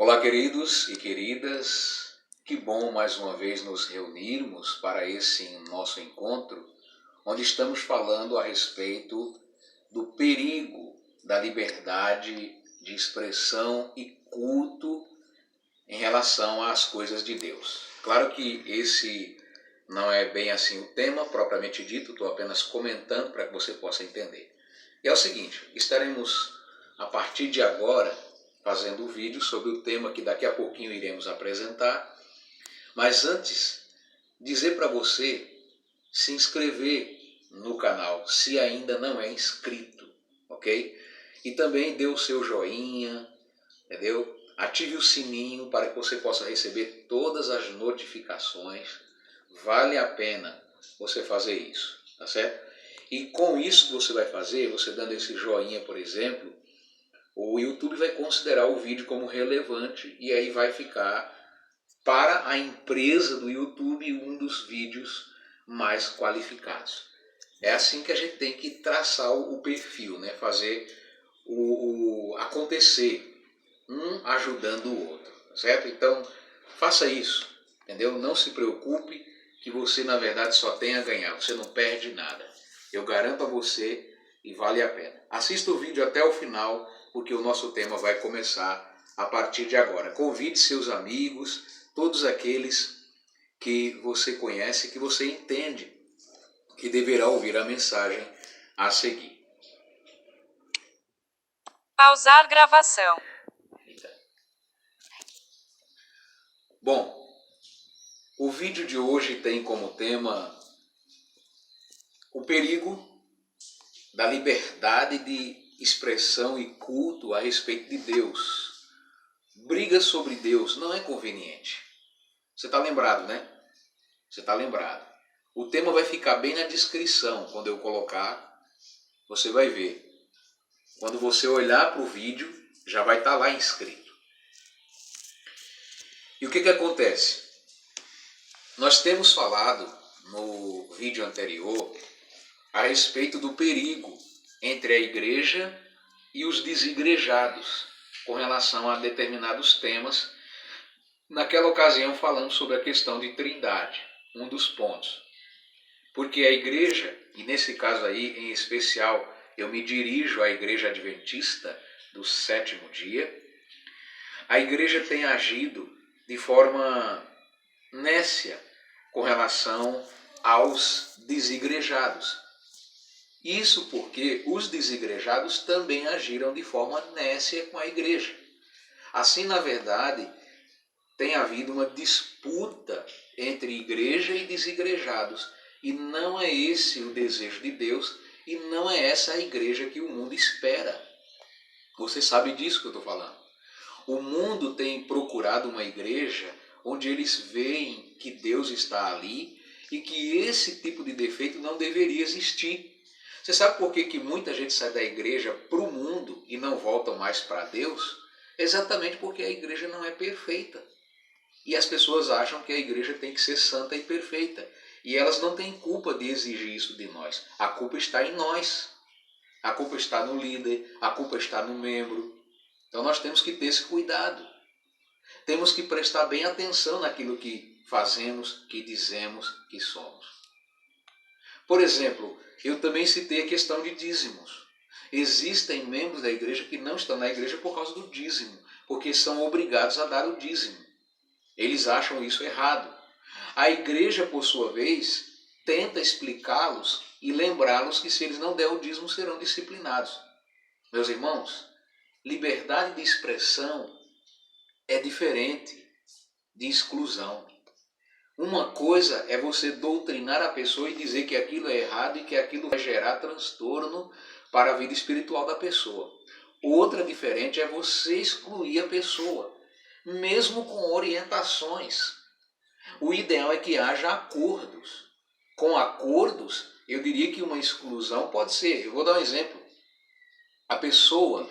Olá, queridos e queridas, que bom mais uma vez nos reunirmos para esse nosso encontro, onde estamos falando a respeito do perigo da liberdade de expressão e culto em relação às coisas de Deus. Claro que esse não é bem assim o tema propriamente dito, estou apenas comentando para que você possa entender. E é o seguinte, estaremos a partir de agora fazendo um vídeo sobre o tema que daqui a pouquinho iremos apresentar. Mas antes, dizer para você se inscrever no canal, se ainda não é inscrito, ok? E também dê o seu joinha, entendeu? Ative o sininho para que você possa receber todas as notificações. Vale a pena você fazer isso, tá certo? E com isso que você vai fazer, você dando esse joinha, por exemplo, o YouTube vai considerar o vídeo como relevante e aí vai ficar para a empresa do YouTube um dos vídeos mais qualificados. É assim que a gente tem que traçar o perfil, né? Fazer o acontecer, um ajudando o outro, certo? Então, faça isso, entendeu? Não se preocupe que você, na verdade, só tem a ganhar, você não perde nada. Eu garanto a você e vale a pena. Assista o vídeo até o final, porque o nosso tema vai começar a partir de agora. Convide seus amigos, todos aqueles que você conhece, que você entende que deverá ouvir a mensagem a seguir. Pausar gravação. Bom, o vídeo de hoje tem como tema o perigo da liberdade de expressão e culto a respeito de Deus. Briga sobre Deus não é conveniente. Você está lembrado, né? Você está lembrado. O tema vai ficar bem na descrição. Quando eu colocar, você vai ver. Quando você olhar para o vídeo, já vai estar lá inscrito. E o que acontece? Nós temos falado no vídeo anterior a respeito do perigo entre a igreja e os desigrejados com relação a determinados temas. Naquela ocasião falamos sobre a questão de trindade, um dos pontos. Porque a igreja, e nesse caso aí em especial eu me dirijo à igreja adventista do sétimo dia, a igreja tem agido de forma nécia com relação aos desigrejados. Isso porque os desigrejados também agiram de forma nécia com a igreja. Assim, na verdade, tem havido uma disputa entre igreja e desigrejados. E não é esse o desejo de Deus e não é essa a igreja que o mundo espera. Você sabe disso que eu estou falando. O mundo tem procurado uma igreja onde eles veem que Deus está ali e que esse tipo de defeito não deveria existir. Você sabe por que muita gente sai da igreja para o mundo e não volta mais para Deus? Exatamente porque a igreja não é perfeita. E as pessoas acham que a igreja tem que ser santa e perfeita. E elas não têm culpa de exigir isso de nós. A culpa está em nós. A culpa está no líder, a culpa está no membro. Então nós temos que ter esse cuidado. Temos que prestar bem atenção naquilo que fazemos, que dizemos, que somos. Por exemplo, eu também citei a questão de dízimos. Existem membros da igreja que não estão na igreja por causa do dízimo, porque são obrigados a dar o dízimo. Eles acham isso errado. A igreja, por sua vez, tenta explicá-los e lembrá-los que se eles não derem o dízimo, serão disciplinados. Meus irmãos, liberdade de expressão é diferente de exclusão. Uma coisa é você doutrinar a pessoa e dizer que aquilo é errado e que aquilo vai gerar transtorno para a vida espiritual da pessoa. Outra diferente é você excluir a pessoa, mesmo com orientações. O ideal é que haja acordos. Com acordos, eu diria que uma exclusão pode ser. Eu vou dar um exemplo. A pessoa,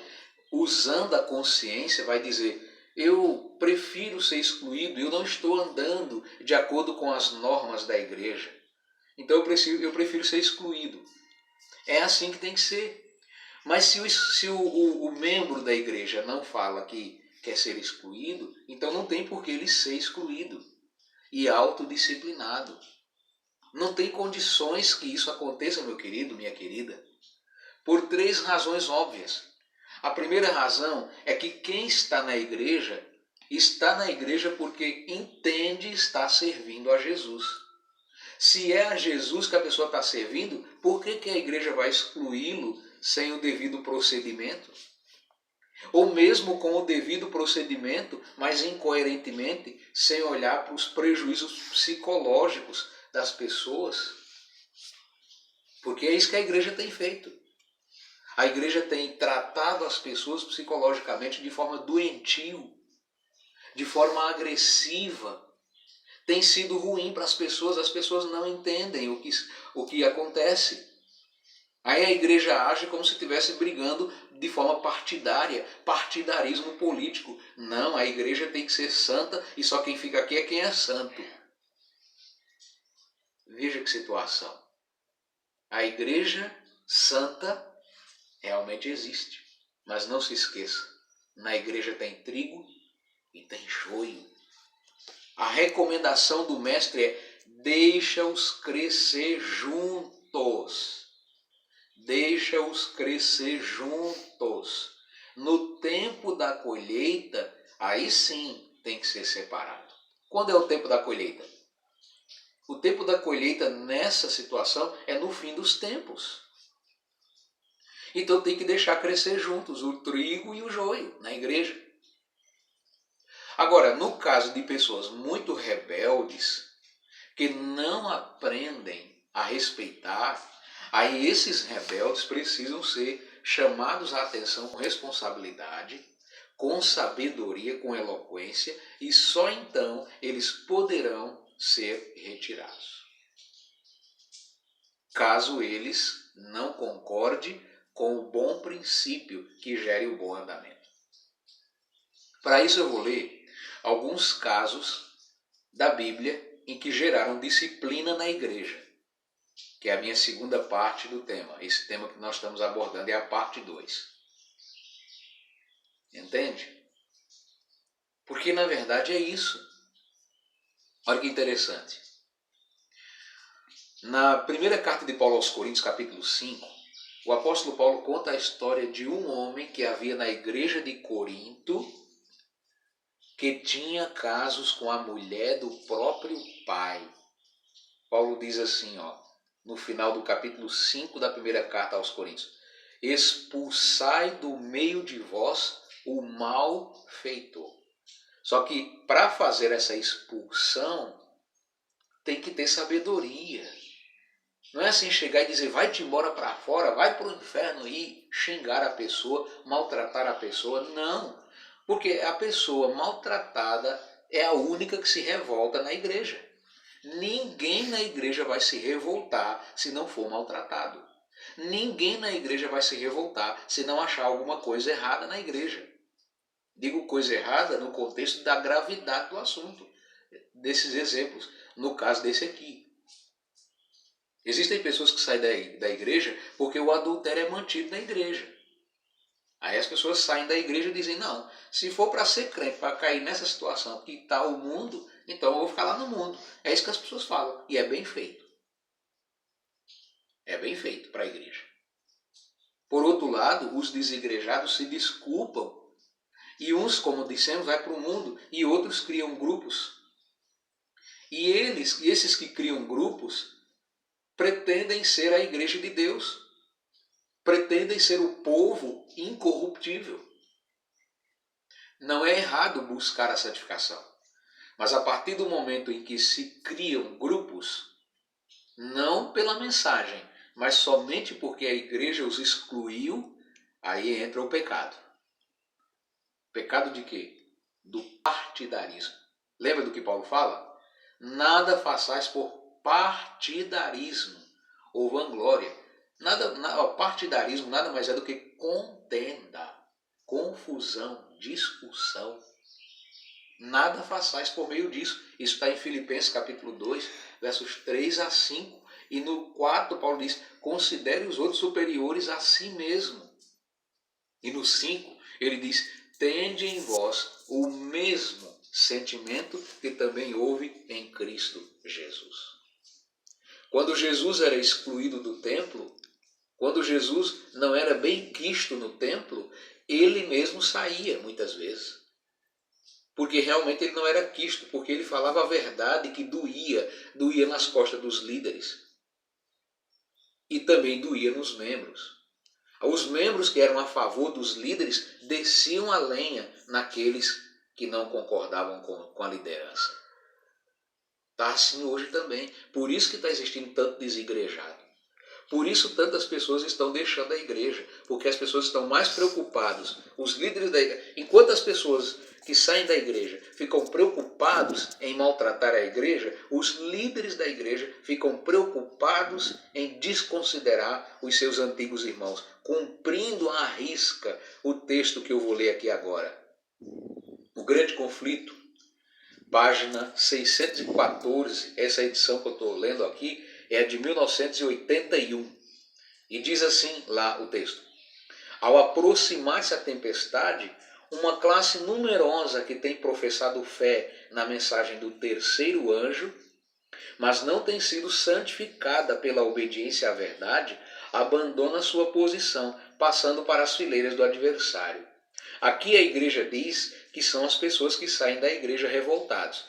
usando a consciência, vai dizer: eu prefiro ser excluído, eu não estou andando de acordo com as normas da igreja. Então eu prefiro ser excluído. É assim que tem que ser. Mas se o membro da igreja não fala que quer ser excluído, então não tem por que ele ser excluído e autodisciplinado. Não tem condições que isso aconteça, meu querido, minha querida, por 3 razões óbvias. A primeira razão é que quem está na igreja porque entende estar servindo a Jesus. Se é a Jesus que a pessoa está servindo, por que a igreja vai excluí-lo sem o devido procedimento? Ou mesmo com o devido procedimento, mas incoerentemente, sem olhar para os prejuízos psicológicos das pessoas? Porque é isso que a igreja tem feito. A igreja tem tratado as pessoas psicologicamente de forma doentio, de forma agressiva. Tem sido ruim para as pessoas não entendem o que acontece. Aí a igreja age como se estivesse brigando de forma partidária, partidarismo político. Não, a igreja tem que ser santa e só quem fica aqui é quem é santo. Veja que situação. A igreja santa realmente existe, mas não se esqueça, na igreja tem trigo e tem joio. A recomendação do mestre é: deixa-os crescer juntos. Deixa-os crescer juntos. No tempo da colheita, aí sim tem que ser separado. Quando é o tempo da colheita? O tempo da colheita nessa situação é no fim dos tempos. Então tem que deixar crescer juntos o trigo e o joio na igreja. Agora, no caso de pessoas muito rebeldes, que não aprendem a respeitar, aí esses rebeldes precisam ser chamados à atenção com responsabilidade, com sabedoria, com eloquência, e só então eles poderão ser retirados. Caso eles não concordem com o bom princípio que gere o bom andamento. Para isso eu vou ler alguns casos da Bíblia em que geraram disciplina na igreja, que é a minha segunda parte do tema. Esse tema que nós estamos abordando é a parte 2. Entende? Porque na verdade é isso. Olha que interessante. Na primeira carta de Paulo aos Coríntios, capítulo 5, o apóstolo Paulo conta a história de um homem que havia na igreja de Corinto, que tinha casos com a mulher do próprio pai. Paulo diz assim, no final do capítulo 5 da primeira carta aos Coríntios: expulsai do meio de vós o malfeitor. Só que para fazer essa expulsão tem que ter sabedoria. Não é assim chegar e dizer: vai-te embora para fora, vai para o inferno e xingar a pessoa, maltratar a pessoa. Não, porque a pessoa maltratada é a única que se revolta na igreja. Ninguém na igreja vai se revoltar se não for maltratado. Ninguém na igreja vai se revoltar se não achar alguma coisa errada na igreja. Digo coisa errada no contexto da gravidade do assunto, desses exemplos, no caso desse aqui. Existem pessoas que saem da igreja porque o adultério é mantido na igreja. Aí as pessoas saem da igreja e dizem: não, se for para ser crente, para cair nessa situação que está o mundo, então eu vou ficar lá no mundo. É isso que as pessoas falam. E é bem feito. É bem feito para a igreja. Por outro lado, os desigrejados se desculpam. E uns, como dissemos, vai para o mundo e outros criam grupos. E esses que criam grupos, pretendem ser a igreja de Deus. Pretendem ser o povo incorruptível. Não é errado buscar a santificação. Mas a partir do momento em que se criam grupos, não pela mensagem, mas somente porque a igreja os excluiu, aí entra o pecado. Pecado de quê? Do partidarismo. Lembra do que Paulo fala? Nada façais por partidarismo ou vanglória. Partidarismo nada mais é do que contenda, confusão, discussão. Nada façais por meio disso. Isso está em Filipenses capítulo 2, versos 3 a 5. E no 4 Paulo diz: considere os outros superiores a si mesmo. E no 5 ele diz: tende em vós o mesmo sentimento que também houve em Cristo Jesus. Quando Jesus era excluído do templo, quando Jesus não era bem quisto no templo, ele mesmo saía muitas vezes. Porque realmente ele não era quisto, porque ele falava a verdade que doía nas costas dos líderes. E também doía nos membros. Os membros que eram a favor dos líderes desciam a lenha naqueles que não concordavam com a liderança. Está assim hoje também. Por isso que está existindo tanto desigrejado. Por isso tantas pessoas estão deixando a igreja. Porque as pessoas estão mais preocupadas. Os líderes da igreja. Enquanto as pessoas que saem da igreja ficam preocupados em maltratar a igreja, os líderes da igreja ficam preocupados em desconsiderar os seus antigos irmãos, cumprindo à risca o texto que eu vou ler aqui agora. O Grande Conflito, página 614, essa edição que eu estou lendo aqui é a de 1981. E diz assim lá o texto: ao aproximar-se a tempestade, uma classe numerosa que tem professado fé na mensagem do terceiro anjo, mas não tem sido santificada pela obediência à verdade, abandona sua posição, passando para as fileiras do adversário. Aqui a igreja diz que são as pessoas que saem da igreja revoltados.